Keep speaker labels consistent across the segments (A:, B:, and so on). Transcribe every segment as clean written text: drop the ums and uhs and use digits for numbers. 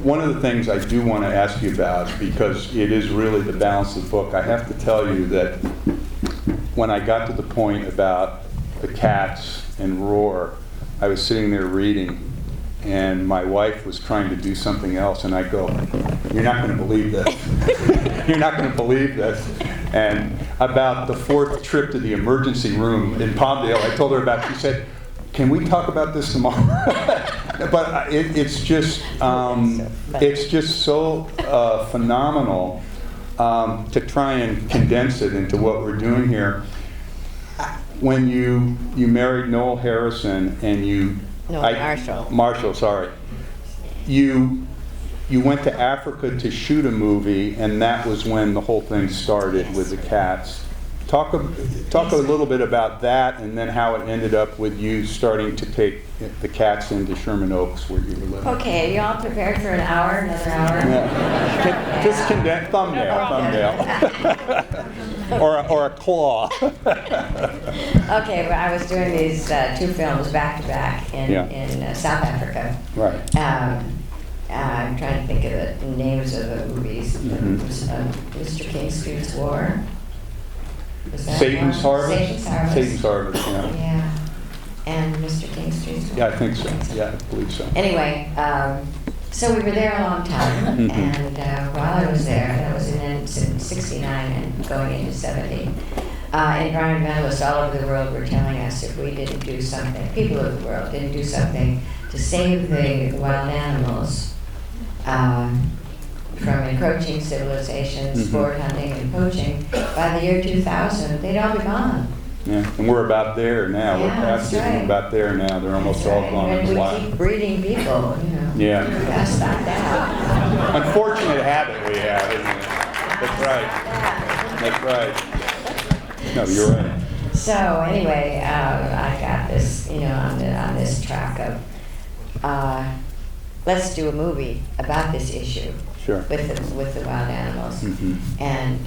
A: one of the things I do want to ask you about, because it is really the balance of the book, I have to tell you that when I got to the point about the cats and Roar, I was sitting there reading, and my wife was trying to do something else, and I go, "You're not going to believe this. You're not going to believe this." And about the fourth trip to the emergency room in Palmdale, I told her about it. She said, "Can we talk about this tomorrow?" But it's just so phenomenal to try and condense it into what we're doing here. When you married Noel Harrison and Marshall, sorry. You went to Africa to shoot a movie, and that was when the whole thing started with the cats. Talk a little bit about that, and then how it ended up with you starting to take the cats into Sherman Oaks, where you were living.
B: Okay, you all prepared for another hour?
A: Yeah. Just condense, thumbnail, or a claw.
B: Okay, well, I was doing these two films back to back in South Africa.
A: Right.
B: I'm trying to think of the names of the movies. Mr. King Street's War.
A: Satan's Harvest?
B: Satan's Harvest.
A: Satan's Harvest, yeah.
B: Yeah. And Mr. King Street's War.
A: Yeah, I think so. Yeah, I believe so.
B: Anyway, so we were there a long time, and while I was there, that was in 69 and going into 70, environmentalists all over the world were telling us if we didn't do something, people of the world didn't do something to save the wild animals from encroaching civilizations, sport hunting and poaching, by the year 2000, they'd all be gone.
A: Yeah, and we're about there now. We're past it,
B: right.
A: We're about there now. They're almost all gone.
B: And we keep breeding people,
A: Yeah.
B: We gotta stop that.
A: Unfortunate habit we have, isn't it? That's right. No, you're right.
B: So anyway, I got this, on this track of let's do a movie about this issue.
A: Sure.
B: With the wild animals. And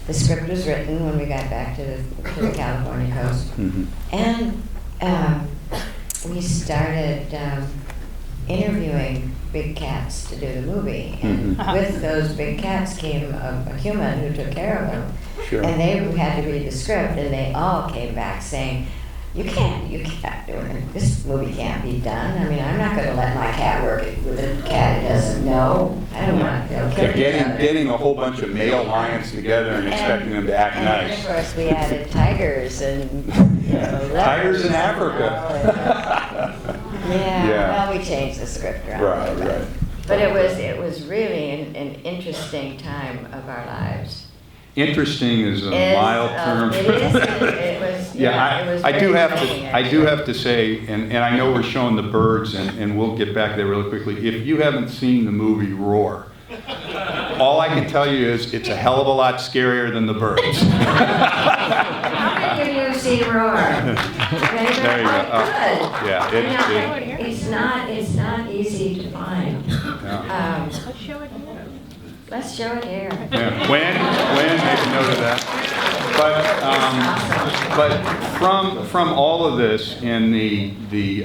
B: the script was written when we got back to the California coast. And we started interviewing big cats to do the movie. And with those big cats came a human who took care of them.
A: Sure.
B: And they had to read the script, and they all came back saying, you can't do it. This movie can't be done. I mean, I'm not going to let my cat work with a cat who doesn't know. I don't want to kill
A: Getting a whole bunch of male lions together and expecting them to act nice.
B: And of course, we added tigers and
A: tigers in Africa.
B: Well, we changed the script around.
A: Right.
B: But it was really an interesting time of our lives.
A: Interesting is a mild term.
B: It is. It was.
A: Yeah,
B: it was
A: I do
B: very
A: have
B: exciting,
A: to. I do have to say, and I know we're showing the birds, and we'll get back there really quickly. If you haven't seen the movie Roar, all I can tell you is it's a hell of a lot scarier than the birds.
B: How many of you have seen Roar?
A: There you go. Yeah,
B: it's not easy to find.
A: Yeah.
B: Let's show it here.
A: Yeah. When make a note of that. But from all of this, and the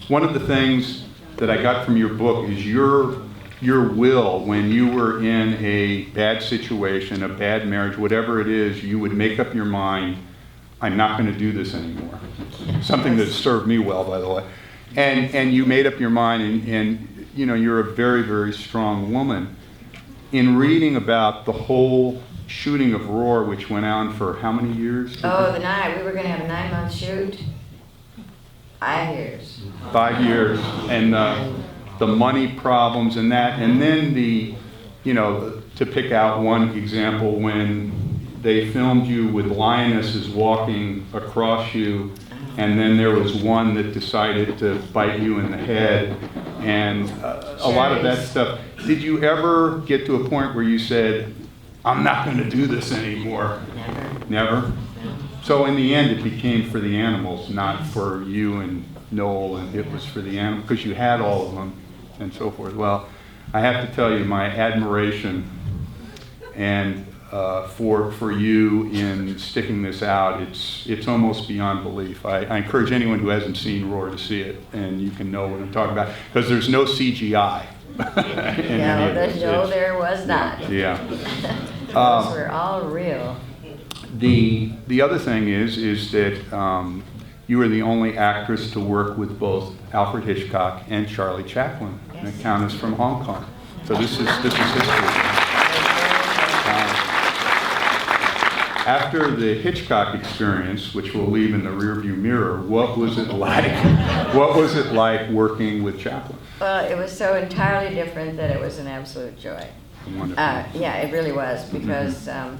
A: one of the things that I got from your book is your will. When you were in a bad situation, a bad marriage, whatever it is, you would make up your mind, I'm not going to do this anymore. Something that served me well, by the way. And you made up your mind, and you're a very, very strong woman. In reading about the whole shooting of Roar, which went on for how many years?
B: We were going to have a 9-month shoot. 5 years.
A: 5 years, and the money problems and that, and then to pick out one example, when they filmed you with lionesses walking across you, and then there was one that decided to bite you in the head, and a lot of that stuff. Did you ever get to a point where you said, I'm not going to do this anymore? Never? No. So in the end, it became for the animals, not for you and Noel, and it was for the animals, because you had all of them and so forth. Well, I have to tell you my admiration and for you in sticking this out. It's almost beyond belief. I encourage anyone who hasn't seen Roar to see it, and you can know what I'm talking about, because there's no CGI. in any of those.
B: No, there was not.
A: Yeah.
B: Those were all real.
A: The other thing is that you were the only actress to work with both Alfred Hitchcock and Charlie Chaplin,
B: Yes.
A: an accountess from Hong Kong. So this is history. After the Hitchcock experience, which we'll leave in the rearview mirror, what was it like? What was it like working with Chaplin?
B: Well, it was so entirely different that it was an absolute joy.
A: Wonderful.
B: Yeah, it really was, because, and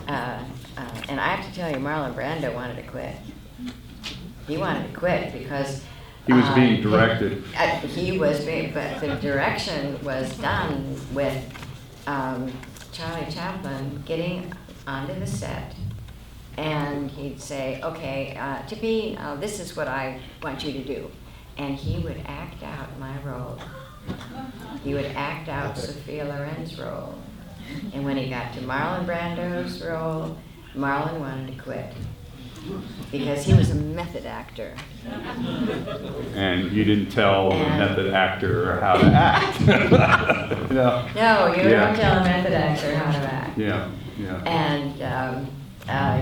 B: I have to tell you, Marlon Brando wanted to quit. He wanted to quit because...
A: He was being directed.
B: He was being, but the direction was done with Charlie Chaplin getting onto the set, and he'd say, okay, Tippi, this is what I want you to do. And he would act out my role. He would act out Sophia Loren's role. And when he got to Marlon Brando's role, Marlon wanted to quit, because he was a method actor.
A: And you didn't tell the method actor how to act. No.
B: No, you don't tell a method actor how to act.
A: Yeah, yeah.
B: And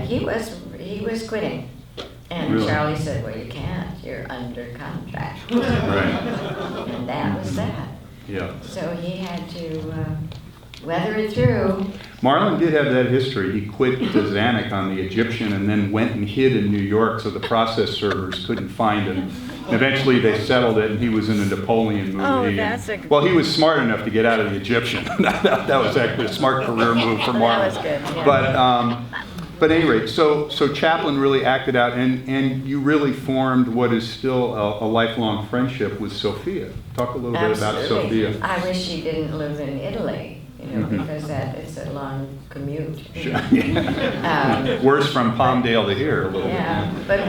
B: he was quitting. And
A: Really?
B: Charlie said, well, you can't. You're under contract.
A: Right.
B: And that was that.
A: Yeah.
B: So he had to weather it through.
A: Marlon did have that history. He quit to Zanuck on the Egyptian and then went and hid in New York so the process servers couldn't find him. And eventually they settled it, and he was in a Napoleon movie.
B: Oh, that's a...
A: Well, he was smart enough to get out of the Egyptian. That was actually a smart career move for Marlon.
B: That was good, yeah.
A: But at any rate, so Chaplin really acted out, and you really formed what is still a lifelong friendship with Sophia. Talk a little bit about
B: Absolutely.
A: Sophia.
B: I wish she didn't live in Italy, because it's a long commute.
A: Sure. Worse from Palmdale to here a little bit.
B: Yeah, but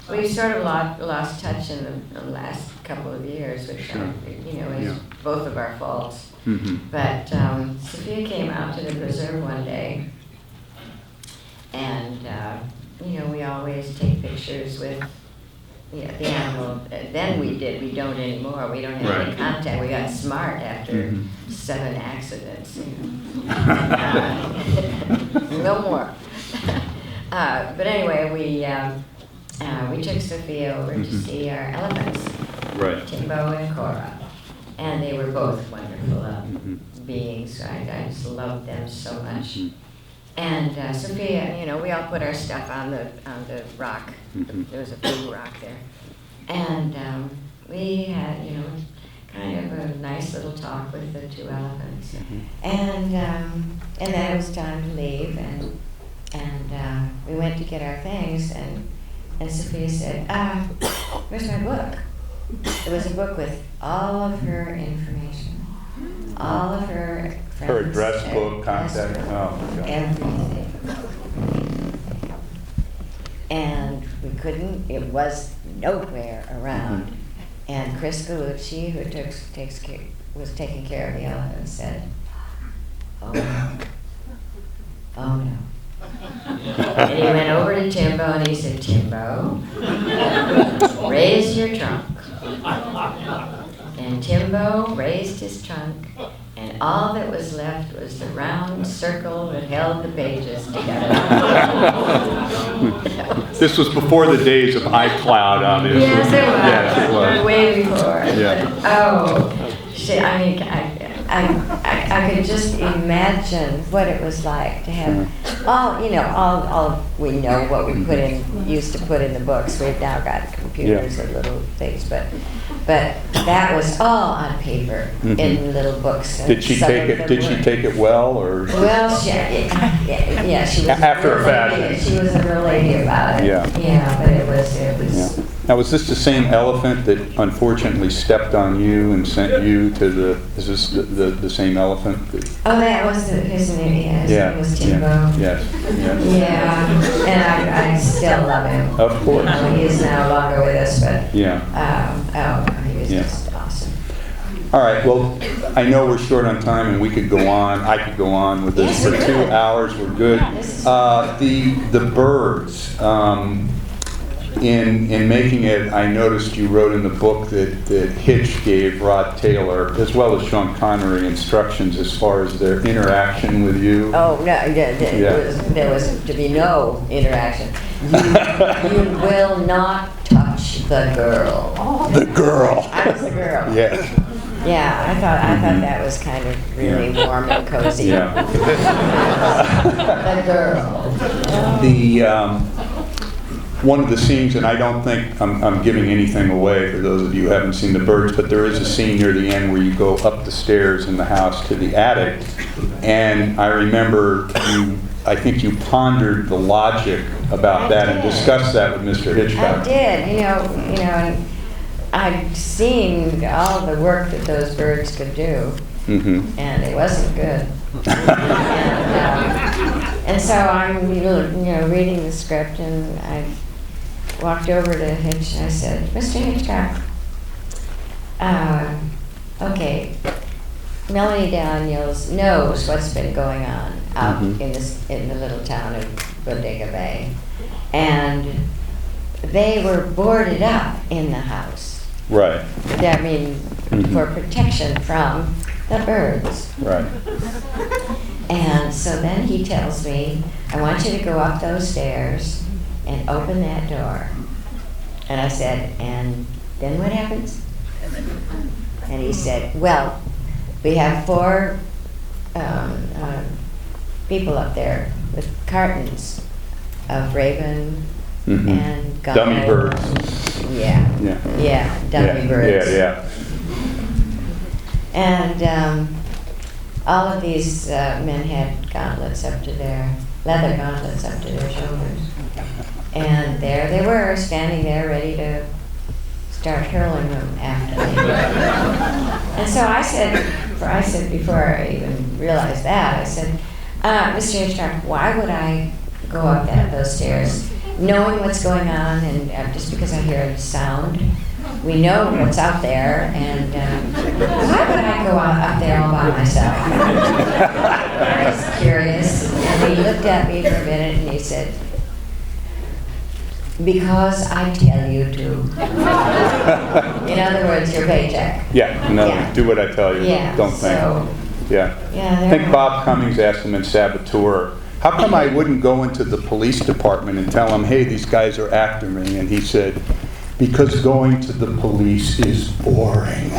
B: we've sort of lost touch in the last couple of years, which
A: Sure.
B: Is both of our faults.
A: Mm-hmm.
B: But Sophia came out to the preserve one day, and we always take pictures with the animal. Then we did. We don't anymore. We don't have any contact. We got smart after 7 accidents. No more. But anyway, we took Sophia over to see our elephants,
A: Right.
B: Timbo and Cora, and they were both wonderful beings. I just loved them so much. And Sophia, we all put our stuff on the rock. There was a big rock there, and we had kind of a nice little talk with the 2 elephants, and then it was time to leave, and we went to get our things, and Sophia said, "Where's my book?" It was a book with all of her information, all of her friends,
A: Her address book, contact. Oh, my God.
B: everything. And we couldn't. It was nowhere around. And Chris Galucci, who was taking care of the elephant, said, "Oh no, oh no." And he went over to Timbo and he said, "Timbo, raise your trunk." And Timbo raised his trunk, and all that was left was the round circle that held the pages together.
C: This was before the days of iCloud, obviously.
B: Yes, it was.
C: Yes, it was.
B: Way before.
C: Yeah.
B: I could just imagine what it was like to have all we know what we used to put in the books. We've now got computers and little things, but that was all on paper in little books. And
C: Did she take it well, or?
B: Well, yeah, she was.
C: After a fashion.
B: She was a real lady about it.
C: Yeah.
B: Yeah, but it was.
A: Yeah. Now, was this the same elephant that unfortunately stepped on you and sent you to is this the same elephant?
B: Oh, that was his name. Yeah, his name was Timbo.
A: Yes.
B: Yeah, and I still love him.
A: Of course.
B: He is no longer with us, but he was
A: Yeah.
B: just awesome.
A: All right. Well, I know we're short on time, and we could go on. I could go on with this
B: Yes,
A: for
B: we
A: 2
B: could.
A: hours. We're good. The birds. in making it, I noticed you wrote in the book that Hitch gave Rod Taylor, as well as Sean Connery, instructions as far as their interaction with you.
B: Oh, no, there was to be no interaction. You will not touch the girl.
A: The girl.
B: I was the girl.
A: Yes.
B: Yeah, I thought that was kind of really warm and cozy.
A: Yeah.
B: The girl.
A: The one of the scenes, and I don't think I'm giving anything away for those of you who haven't seen The Birds, but there is a scene near the end where you go up the stairs in the house to the attic, and I remember I think you pondered the logic about that and discussed that with Mr. Hitchcock.
B: I did, and I'd seen all the work that those birds could do, and it wasn't good. And so I'm, reading the script, and I walked over to Hitch and I said, "Mr. Hitchcock, okay, Melanie Daniels knows what's been going on out in the little town of Bodega Bay, and they were boarded up in the house.
A: Right.
B: I mean, for protection from the birds."
A: Right.
B: And so then he tells me, "I want you to go up those stairs and open that door." And I said, "And then what happens?" And he said, "Well, we have 4 people up there with cartons of raven and gull."
A: Dummy birds.
B: Yeah, dummy birds.
A: Yeah.
B: And all of these men had leather gauntlets up to their shoulders. And there they were, standing there ready to start hurling them after me. And so I said before I even realized that, I said, "Mr. Hitchcock, why would I go up those stairs knowing what's going on, and just because I hear a sound? We know what's out there, and why would I go up there all by myself?" I was curious, and he looked at me for a minute and he said, "Because I tell you to." In other words, your paycheck.
A: Yeah.
B: Yeah.
A: Do what I tell you.
B: Yeah,
A: Don't think.
B: so-
A: Yeah.
B: Yeah,
A: I think Bob Cummings asked him in Saboteur, how come I wouldn't go into the police department and tell them, hey, these guys are after me? And he said, because going to the police is boring.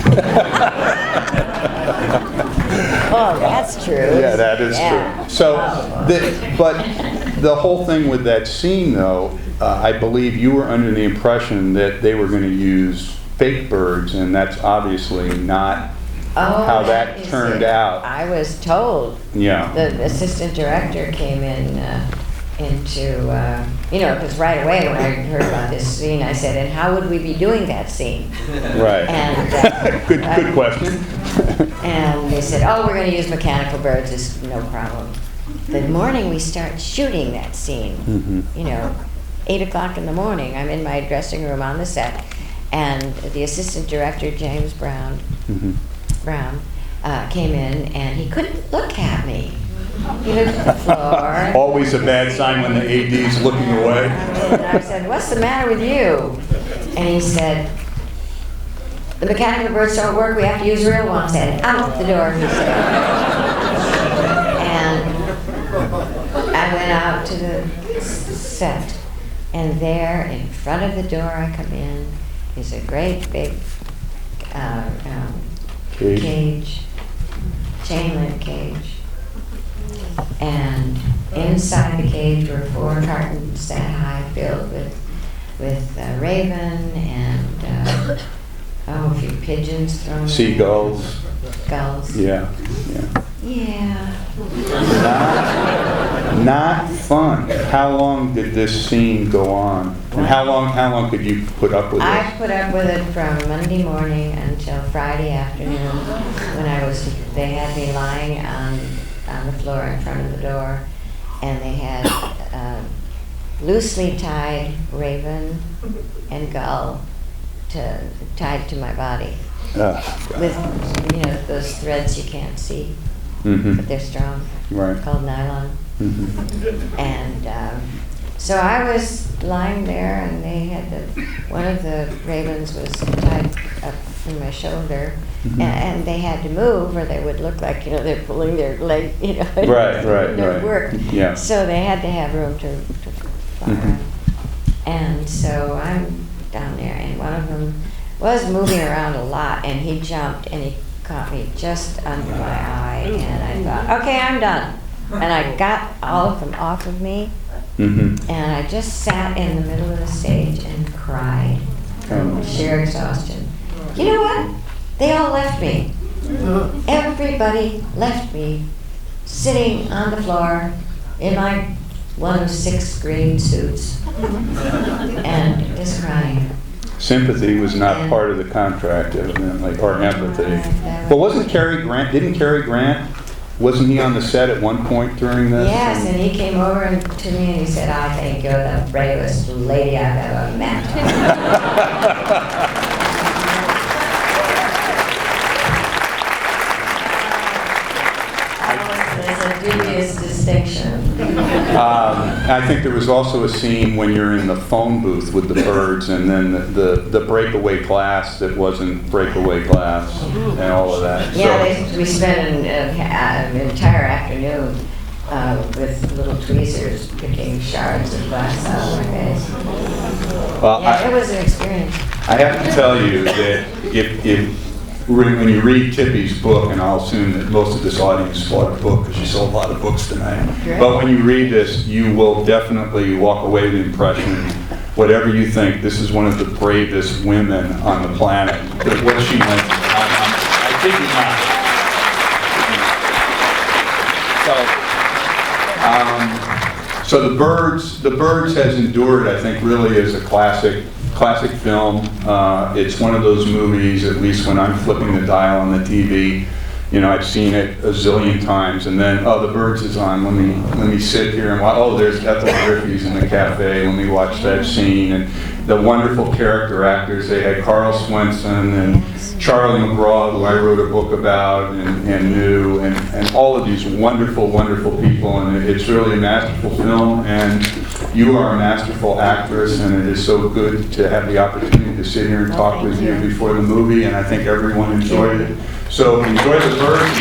B: Oh, that's true.
A: Yeah, that is true. So, but the whole thing with that scene, though, I believe you were under the impression that they were going to use fake birds, and that's obviously not how that
B: is
A: turned
B: it.
A: out.
B: I was told.
A: Yeah.
B: The assistant director came because right away when I heard about this scene, I said, "And how would we be doing that scene?"
A: Right.
B: And
A: good question.
B: And they said, "Oh, we're going to use mechanical birds. It's no problem." The morning we start shooting that scene, 8 o'clock in the morning, I'm in my dressing room on the set, and the assistant director, James Brown, came in, and he couldn't look at me. He looked at the floor.
A: Always a bad sign when the AD's looking away.
B: And I said, "What's the matter with you?" And he said, "The mechanical birds don't work. We have to use real ones." And out the door, he said. And I went out to the set, and there in front of the door I come in is a great big cage, chain link cage. And inside the cage were 4 cartons that high filled with raven and a few pigeons thrown in.
A: Seagulls.
B: Gulls.
A: Yeah.
B: Yeah.
A: Not fun. How long did this scene go on? And how long could you put up with
B: I
A: this?
B: put up with it from Monday morning until Friday afternoon when they had me lying on the floor in front of the door, and they had loosely tied raven and gull tied to my body with those threads you can't see, but they're strong,
A: Right.
B: called nylon. And So I was lying there, and they had one of the ravens was tied up in my shoulder, and they had to move, or they would look like, they're pulling their leg,
C: Right,
B: it
C: right,
B: wouldn't
C: right.
B: work.
C: Yeah.
B: So they had to have room to fly. And so I'm down there, and one of them was moving around a lot, and he jumped, and he caught me just under my eye, and I thought, okay, I'm done. And I got all of them off of me, and I just sat in the middle of the stage and cried from sheer exhaustion. You know what? They all left me. Everybody left me sitting on the floor in my one of 6 green suits and just crying.
C: Sympathy was not part of the contract, evidently, or empathy. But wasn't Cary Grant, wasn't he on the set at one point during this?
B: Yes, and he came over to me and he said, I think you're the bravest lady I've ever met. It's a dubious distinction.
C: I think there was also a scene when you're in the phone booth with the birds, and then the breakaway glass that wasn't breakaway glass, and all of that.
B: Yeah, we spent an entire afternoon with little tweezers picking shards of glass out of my face.
C: Well,
B: Yeah, it was an experience.
C: I have to tell you that when you read Tippi's book, and I'll assume that most of this audience bought a book because you sold a lot of books tonight, but when you read this, you will definitely walk away with the impression, whatever you think, this is one of the bravest women on the planet. What she went through, I think not. So the Birds has endured, I think, really as a classic film. It's one of those movies, at least when I'm flipping the dial on the TV, I've seen it a zillion times, and then, The Birds is on, let me sit here and watch, there's Ethel Griffey's in the cafe, let me watch that scene, and the wonderful character actors. They had Carl Swenson and Charlie McGraw, who I wrote a book about and knew, and all of these wonderful, wonderful people, and it's really a masterful film, and you are a masterful actress, and it is so good to have the opportunity to sit here and talk with you before the movie, and I think everyone enjoyed it. So enjoy The Birds.